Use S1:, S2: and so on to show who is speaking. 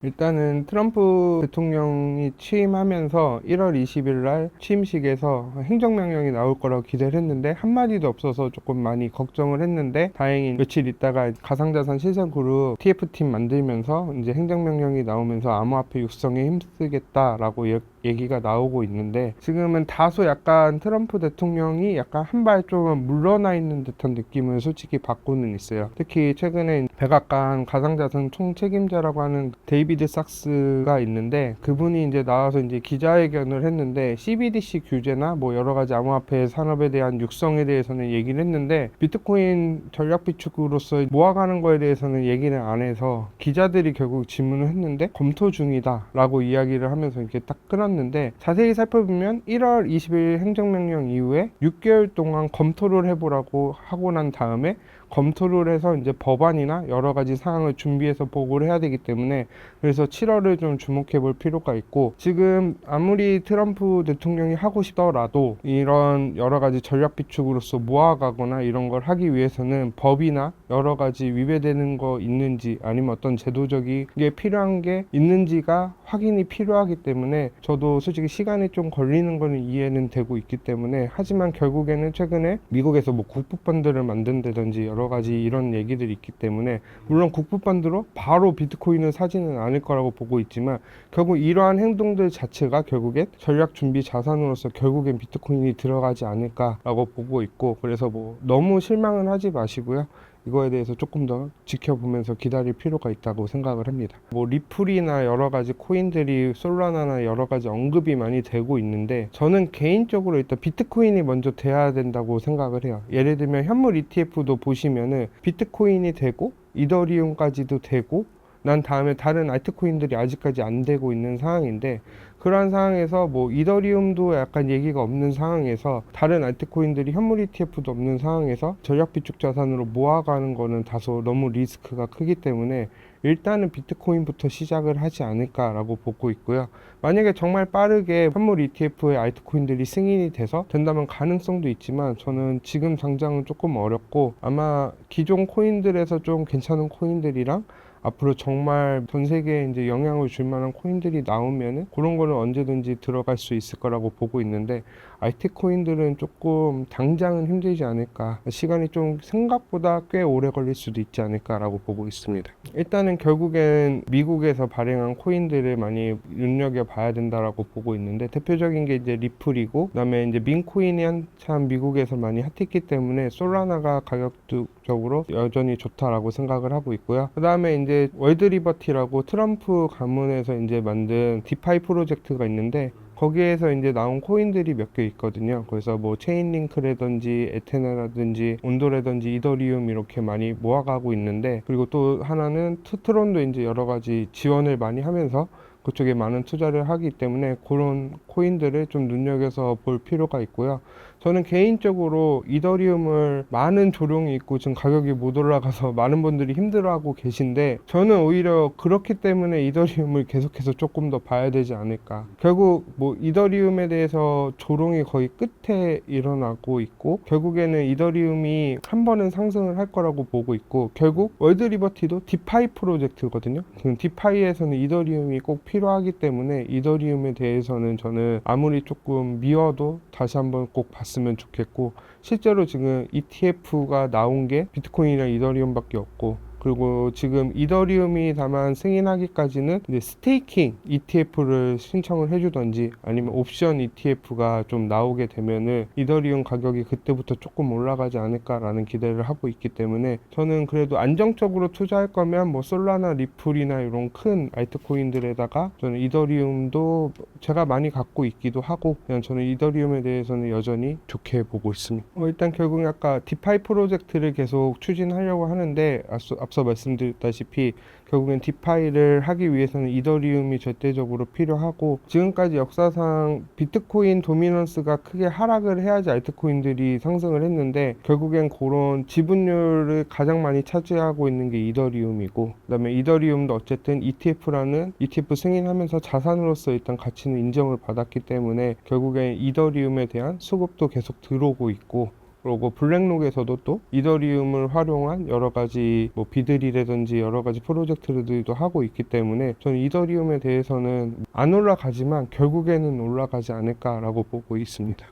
S1: 일단은 트럼프 대통령이 취임하면서 1월 20일 날 취임식에서 행정명령이 나올 거라고 기대를 했는데 한마디도 없어서 조금 많이 걱정을 했는데 다행히 며칠 있다가 가상자산 시설그룹 TF팀 만들면서 이제 행정명령이 나오면서 암호화폐 육성에 힘쓰겠다라고 얘기가 나오고 있는데, 지금은 다소 약간 트럼프 대통령이 약간 한 발 좀 물러나 있는 듯한 느낌을 솔직히 받고는 있어요. 특히 최근에 백악관 가상자산 총책임자라고 하는 데이비드 삭스가 있는데, 그분이 이제 나와서 이제 기자회견을 했는데 CBDC 규제나 뭐 여러 가지 암호화폐 산업에 대한 육성에 대해서는 얘기를 했는데, 비트코인 전략 비축으로서 모아가는 거에 대해서는 얘기는 안 해서 기자들이 결국 질문을 했는데 검토 중이다라고 이야기를 하면서 이렇게 딱 끊었는데, 자세히 살펴보면 1월 20일 행정명령 이후에 6개월 동안 검토를 해보라고 하고 난 다음에 검토를 해서 이제 법안이나 여러 가지 사항을 준비해서 보고를 해야 되기 때문에, 그래서 7월을 좀 주목해 볼 필요가 있고, 지금 아무리 트럼프 대통령이 하고 싶더라도 이런 여러 가지 전략 비축으로서 모아가거나 이런 걸 하기 위해서는 법이나 여러 가지 위배되는 거 있는지, 아니면 어떤 제도적인 게 필요한 게 있는지가 확인이 필요하기 때문에, 저도 솔직히 시간이 좀 걸리는 거는 이해는 되고 있기 때문에, 하지만 결국에는 최근에 미국에서 뭐 국부펀드를 만든다든지 여러 가지 이런 얘기들이 있기 때문에, 물론 국부펀드로 바로 비트코인을 사지는 않을 거라고 보고 있지만, 결국 이러한 행동들 자체가 결국엔 전략 준비 자산으로서 결국엔 비트코인이 들어가지 않을까라고 보고 있고, 그래서 뭐 너무 실망은 하지 마시고요. 이거에 대해서 조금 더 지켜보면서 기다릴 필요가 있다고 생각을 합니다. 뭐 리플이나 여러 가지 코인들이 솔라나나 여러 가지 언급이 많이 되고 있는데, 저는 개인적으로 일단 비트코인이 먼저 돼야 된다고 생각을 해요. 예를 들면 현물 ETF도 보시면은 비트코인이 되고 이더리움까지도 되고 난 다음에 다른 알트코인들이 아직까지 안 되고 있는 상황인데, 그러한 상황에서 뭐 이더리움도 약간 얘기가 없는 상황에서 다른 알트코인들이 현물 ETF도 없는 상황에서 전략 비축 자산으로 모아가는 거는 다소 너무 리스크가 크기 때문에 일단은 비트코인부터 시작을 하지 않을까라고 보고 있고요. 만약에 정말 빠르게 현물 ETF의 알트코인들이 승인이 돼서 된다면 가능성도 있지만, 저는 지금 당장은 조금 어렵고, 아마 기존 코인들에서 좀 괜찮은 코인들이랑 앞으로 정말 전 세계에 이제 영향을 줄 만한 코인들이 나오면은 그런 거는 언제든지 들어갈 수 있을 거라고 보고 있는데, IT 코인들은 조금 당장은 힘들지 않을까, 시간이 좀 생각보다 꽤 오래 걸릴 수도 있지 않을까라고 보고 있습니다. 일단은 결국엔 미국에서 발행한 코인들을 많이 눈여겨 봐야 된다라고 보고 있는데, 대표적인 게 이제 리플이고, 그다음에 이제 민코인이 한참 미국에서 많이 핫했기 때문에 솔라나가 가격도 적으로 여전히 좋다라고 생각을 하고 있고요. 그 다음에 이제 월드리버티라고 트럼프 가문에서 이제 만든 디파이 프로젝트가 있는데, 거기에서 이제 나온 코인들이 몇 개 있거든요. 그래서 뭐 체인링크라든지 에테나라든지 온도라든지 이더리움 이렇게 많이 모아가고 있는데, 그리고 또 하나는 트론도 이제 여러 가지 지원을 많이 하면서 그쪽에 많은 투자를 하기 때문에 그런 코인들을 좀 눈여겨서 볼 필요가 있고요. 저는 개인적으로 이더리움을 많은 조롱이 있고 지금 가격이 못 올라가서 많은 분들이 힘들어하고 계신데, 저는 오히려 그렇기 때문에 이더리움을 계속해서 조금 더 봐야 되지 않을까. 결국 뭐 이더리움에 대해서 조롱이 거의 끝에 일어나고 있고, 결국에는 이더리움이 한 번은 상승을 할 거라고 보고 있고, 결국 월드리버티도 디파이 프로젝트거든요. 디파이에서는 이더리움이 꼭 필요하기 때문에 이더리움에 대해서는 저는 아무리 조금 미워도 다시 한번 꼭 봤으면 좋겠고, 실제로 지금 ETF가 나온 게 비트코인이랑 이더리움밖에 없고, 그리고 지금 이더리움이 다만 승인하기까지는 이제 스테이킹 ETF를 신청을 해주던지, 아니면 옵션 ETF가 좀 나오게 되면은 이더리움 가격이 그때부터 조금 올라가지 않을까라는 기대를 하고 있기 때문에, 저는 그래도 안정적으로 투자할 거면 뭐 솔라나 리플이나 이런 큰 알트코인들에다가 저는 이더리움도 제가 많이 갖고 있기도 하고, 그냥 저는 이더리움에 대해서는 여전히 좋게 보고 있습니다. 일단 결국에 아까 디파이 프로젝트를 계속 추진하려고 하는데, 앞서 말씀드렸다시피 결국엔 디파이를 하기 위해서는 이더리움이 절대적으로 필요하고, 지금까지 역사상 비트코인 도미넌스가 크게 하락을 해야지 알트코인들이 상승을 했는데, 결국엔 그런 지분율을 가장 많이 차지하고 있는 게 이더리움이고, 그다음에 이더리움도 어쨌든 ETF라는 ETF 승인하면서 자산으로서 일단 가치는 인정을 받았기 때문에 결국엔 이더리움에 대한 수급도 계속 들어오고 있고, 그리고 블랙록에서도 또 이더리움을 활용한 여러 가지 뭐 비들이라든지 여러 가지 프로젝트들도 하고 있기 때문에 저는 이더리움에 대해서는 안 올라가지만 결국에는 올라가지 않을까라고 보고 있습니다.